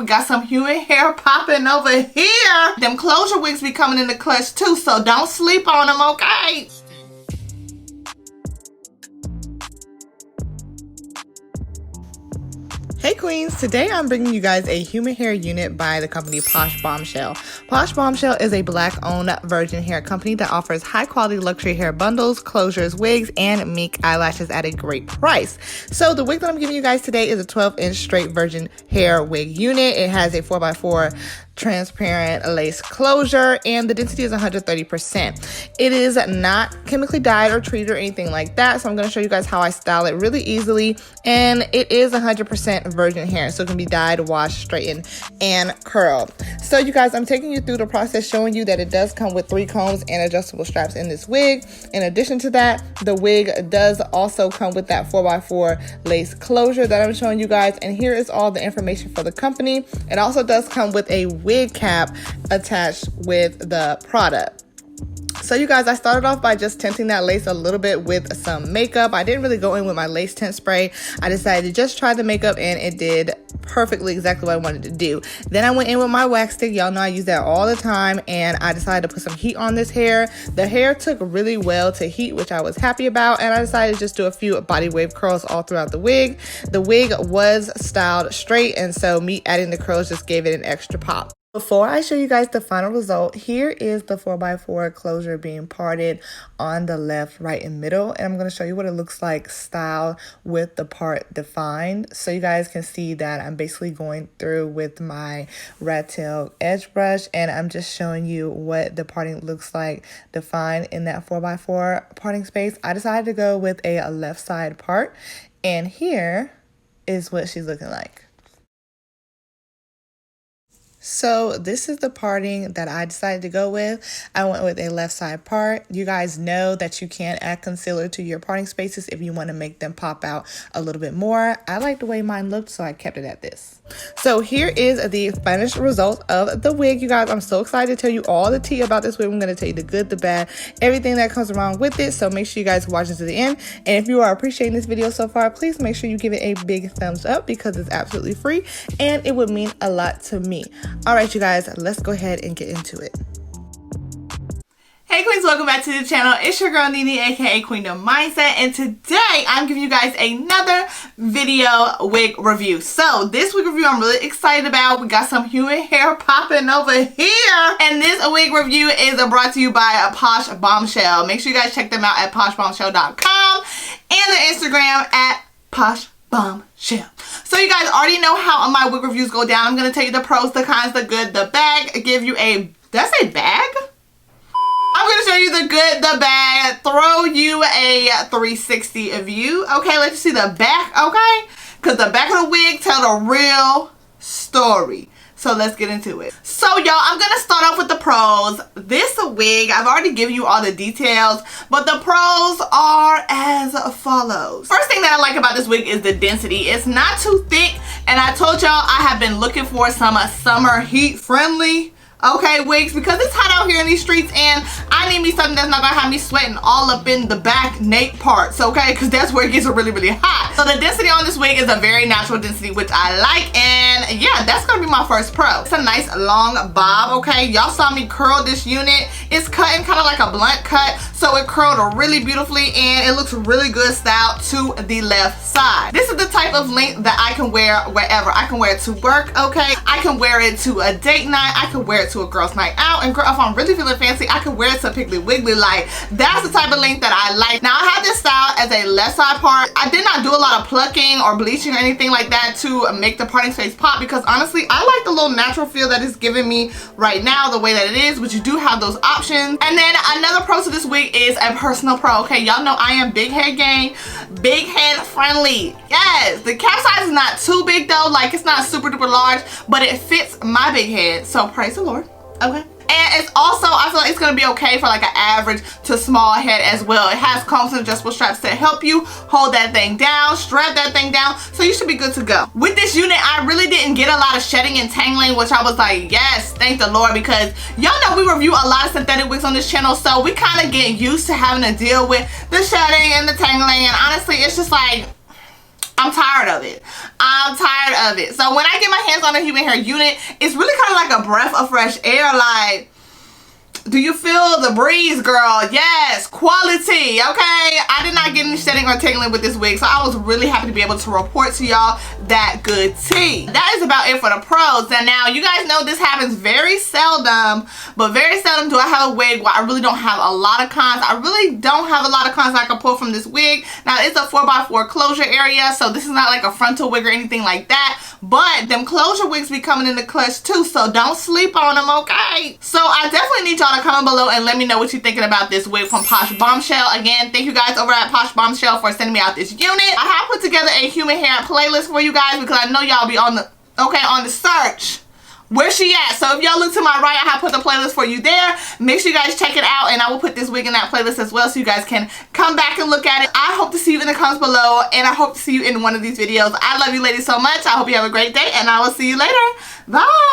We got some human hair popping over here. Them closure wigs be coming in the clutch too, so don't sleep on them, okay? Hey queens, today I'm bringing you guys a human hair unit by the company Posh Bombshell. Posh Bombshell is a black-owned virgin hair company that offers high-quality luxury hair bundles, closures, wigs, and mink eyelashes at a great price. So the wig that I'm giving you guys today is a 12-inch straight virgin hair wig unit. It has a 4x4 transparent lace closure, and the density is 130%. It is not chemically dyed or treated or anything like that, so I'm going to show you guys how I style it really easily. And it is 100% virgin hair, so it can be dyed, washed, straightened, and curled. So you guys, I'm taking you through the process, showing you that it does come with 3 combs and adjustable straps in this wig. In addition to that, the wig does also come with that 4x4 lace closure that I'm showing you guys, and here is all the information for the company. It also does come with a wig cap attached with the product. So you guys, I started off by just tinting that lace a little bit with some makeup. I didn't really go in with my lace tint spray. I decided to just try the makeup, and it did perfectly exactly what I wanted to do. Then I went in with my wax stick. Y'all know I use that all the time, and I decided to put some heat on this hair. The hair took really well to heat, which I was happy about, and I decided to just do a few body wave curls all throughout the wig. The wig was styled straight, and so me adding the curls just gave it an extra pop. Before I show you guys the final result, here is the 4x4 closure being parted on the left, right, and middle. And I'm going to show you what it looks like styled with the part defined. So you guys can see that I'm basically going through with my rat tail edge brush, and I'm just showing you what the parting looks like defined in that 4x4 parting space. I decided to go with a left side part, and here is what she's looking like. So this is the parting that I decided to go with. I went with a left side part. You guys know that you can add concealer to your parting spaces if you want to make them pop out a little bit more. I like the way mine looked, so I kept it at this. So here is the finished result of the wig. You guys, I'm so excited to tell you all the tea about this wig. I'm going to tell you the good, the bad, everything that comes around with it. So make sure you guys watch it to the end. And if you are appreciating this video so far, please make sure you give it a big thumbs up, because it's absolutely free and it would mean a lot to me. All right, you guys, let's go ahead and get into it. Hey queens, welcome back to the channel. It's your girl Nene, aka Queendom Mindset, and today I'm giving you guys another video wig review. So this wig review I'm really excited about. We got some human hair popping over here, and this wig review is brought to you by Posh Bombshell. Make sure you guys check them out at poshbombshell.com and their Instagram at Posh Bombshell. So you guys already know how my wig reviews go down. I'm going to tell you the pros, the cons, the good, the bad. Give you a, did I say bag? I'm going to show you the good, the bad, throw you a 360 view. Okay, let you see the back, okay? Because the back of the wig tell the real story. So let's get into it. So y'all, I'm going to start off with the pros. This wig, I've already given you all the details, but the pros are as follows. First thing that I like about this wig is the density. It's not too thick, and I told y'all I have been looking for some summer heat friendly wigs, because it's hot out here in these streets, and I need me something that's not gonna have me sweating all up in the back nape parts, okay, because that's where it gets really, really hot. So the density on this wig is a very natural density, which I like, and yeah, that's gonna be my first pro. It's a nice long bob, okay? Y'all saw me curl this unit. It's cutting kind of like a blunt cut, so it curled really beautifully, and it looks really good styled to the left side. This is the type of length that I can wear wherever. I can wear it to work, okay? I can wear it to a date night. I can wear it to a girl's night out, and girl, if I'm really feeling fancy, I can wear it to Piggly Wiggly. Like, that's the type of length that I like. Now, I have this style as a left side part. I did not do a lot of plucking or bleaching or anything like that to make the parting space pop, because honestly, I like the little natural feel that it's giving me right now, the way that it is, but you do have those options. And then another pro to this wig is a personal pro, okay? Y'all know I am big head gang, big head friendly. Yes, the cap size is not too big though, like it's not super duper large, but it fits my big head, so praise the Lord. Okay. And it's also, I feel like it's going to be okay for like an average to small head as well. It has combs and adjustable straps to help you hold that thing down, strap that thing down, so you should be good to go. With this unit, I really didn't get a lot of shedding and tangling, which I was like, yes, thank the Lord, because y'all know we review a lot of synthetic wigs on this channel, so we kind of get used to having to deal with the shedding and the tangling, and honestly, it's just like, I'm tired of it. I'm tired of it. So when I get my hands on a human hair unit, it's really kind of like a breath of fresh air. Like, do you feel the breeze, girl? Yes, quality, okay? I did not get any shedding or tangling with this wig, so I was really happy to be able to report to y'all that good tea. That is about it for the pros. And now, you guys know this happens very seldom, but very seldom do I have a wig where I really don't have a lot of cons. I really don't have a lot of cons I can pull from this wig. Now, it's a 4x4 closure area, so this is not like a frontal wig or anything like that, but them closure wigs be coming in the clutch too, so don't sleep on them, okay? So I definitely need y'all to comment below and let me know what you're thinking about this wig from Posh Bombshell. Again, thank you guys over at Posh Bombshell for sending me out this unit. I have put together a human hair playlist for you guys because I know y'all be on the search. Where's she at? So if y'all look to my right, I have put the playlist for you there. Make sure you guys check it out, and I will put this wig in that playlist as well so you guys can come back and look at it. I hope to see you in the comments below, and I hope to see you in one of these videos. I love you ladies so much. I hope you have a great day, and I will see you later. Bye.